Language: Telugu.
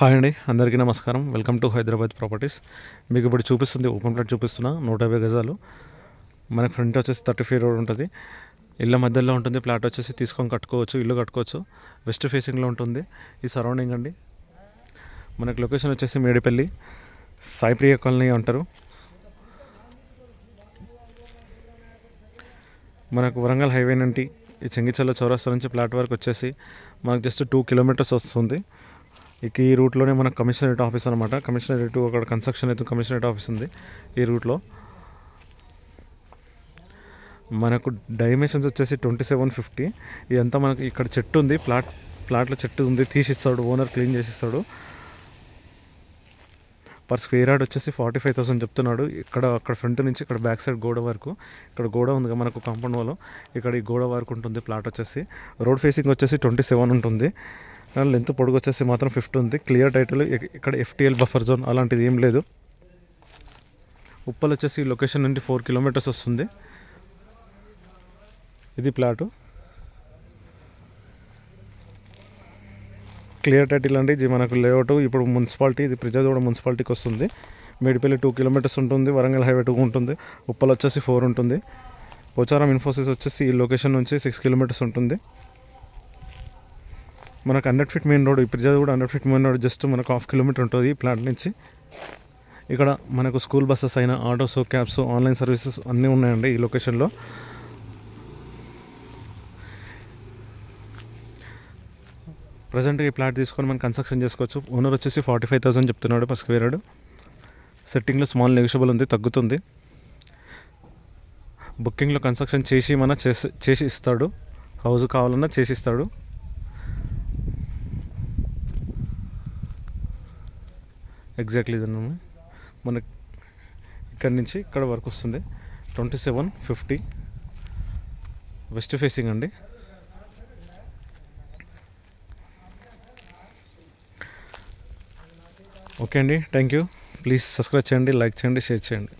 హాయ్ అండి, అందరికీ నమస్కారం. Welcome to Hyderabad properties. మీకు ఇప్పుడు చూపిస్తుంది ఓపెన్ ప్లాట్ చూపిస్తున్నా, 150 గజాలు. మనకి ఫ్రంట్ వచ్చేసి 35 రోడ్ ఉంటుంది. ఇళ్ళ మధ్యలో ఉంటుంది. ప్లాట్ వచ్చేసి తీసుకొని కట్టుకోవచ్చు, ఇల్లు కట్టుకోవచ్చు. వెస్ట్ ఫేసింగ్లో ఉంటుంది ఈ సరౌండింగ్ అండి. మనకి లొకేషన్ వచ్చేసి మేడిపల్లి, సాయిప్రియ కాలనీ అంటారు. మనకు వరంగల్ హైవే నుండి ఈ చెంగిచెల్ల చౌరస్తా నుంచి ప్లాట్ వరకు వచ్చేసి మనకు జస్ట్ 2 కిలోమీటర్స్ వస్తుంది. ఇక ఈ రూట్లోనే మనకు కమిషనరేట్ ఆఫీస్ అనమాట. కమిషనరేట్ అక్కడ కన్స్ట్రక్షన్ అయితే కమిషనరేట్ ఆఫీస్ ఉంది ఈ రూట్లో. మనకు డైమెన్షన్స్ వచ్చేసి 2750. ఇదంతా మనకు ఇక్కడ చెట్టు ఉంది, ప్లాట్లో చెట్టు ఉంది, తీసిస్తాడు ఓనర్, క్లీన్ చేసిస్తాడు. పర్ స్క్వేర్ యార్డ్ వచ్చేసి 45,000 చెప్తున్నాడు. అక్కడ ఫ్రంట్ నుంచి ఇక్కడ బ్యాక్ సైడ్ గోడ వరకు, ఇక్కడ గోడ ఉంది మనకు కాంపౌండ్ వాల్, ఇక్కడ ఈ గోడ వరకు ఉంటుంది ప్లాట్ వచ్చేసి. రోడ్ ఫేసింగ్ వచ్చేసి 27 ఉంటుంది. లెంత్ పొడుగు వచ్చేసి మాత్రం 50 ఉంది. Clear title. ఇక్కడ FTL బఫర్ జోన్ అలాంటిది ఏం లేదు. ఉప్పల్ వచ్చేసి లొకేషన్ నుండి 4 కిలోమీటర్స్ వస్తుంది. ఇది ప్లాటు. క్లియర్ టైటిల్ అండి. ఇది మనకు లేఅవుట్ ఇప్పుడు మున్సిపాలిటీ, ఇది ప్రిజాదోడ మున్సిపాలిటీకి వస్తుంది. మేడిపల్లి 2 కిలోమీటర్స్ ఉంటుంది. వరంగల్ హైవే 2 ఉంటుంది. ఉప్పల్ వచ్చేసి 4 ఉంటుంది. పోచారం ఇన్ఫోసిస్ వచ్చేసి ఈ లొకేషన్ నుంచి 6 కిలోమీటర్స్ ఉంటుంది. మనకు 100 ఫీట్ మెయిన్ రోడ్, ఈ ప్రిజాద్ కూడా 100 ఫీట్ మెయిన్ రోడ్ జస్ట్ మనకు 1/2 కిలోమీటర్ ఉంటుంది ఈ ప్లాంట్ నుంచి. ఇక్కడ మనకు స్కూల్ బస్సెస్ అయినా, ఆటోస్, క్యాబ్స్, ఆన్లైన్ సర్వీసెస్ అన్నీ ఉన్నాయండి ఈ లొకేషన్లో. ప్రజెంట్ ఈ ప్లాట్ తీసుకొని మనం కన్స్ట్రక్షన్ చేసుకోవచ్చు. ఓనర్ వచ్చేసి 45,000 చెప్తున్నాడు పర్ స్క్వేర్ యార్డ్. సెట్టింగ్లో స్మాల్ నెగోషియబుల్ ఉంది, తగ్గుతుంది. బుకింగ్లో కన్స్ట్రక్షన్ చేసి ఇస్తాడు. హౌస్ కావాలన్నా చేసి ఇస్తాడు. ఎగ్జాక్ట్లీ ఇదన్నా మనకి ఇక్కడి నుంచి ఇక్కడ వరకు వస్తుంది. 2750 వెస్ట్ ఫేసింగ్ అండి. ఓకే అండి, థ్యాంక్ యూ. ప్లీజ్ సబ్స్క్రైబ్ చేయండి, లైక్ చేయండి, షేర్ చేయండి.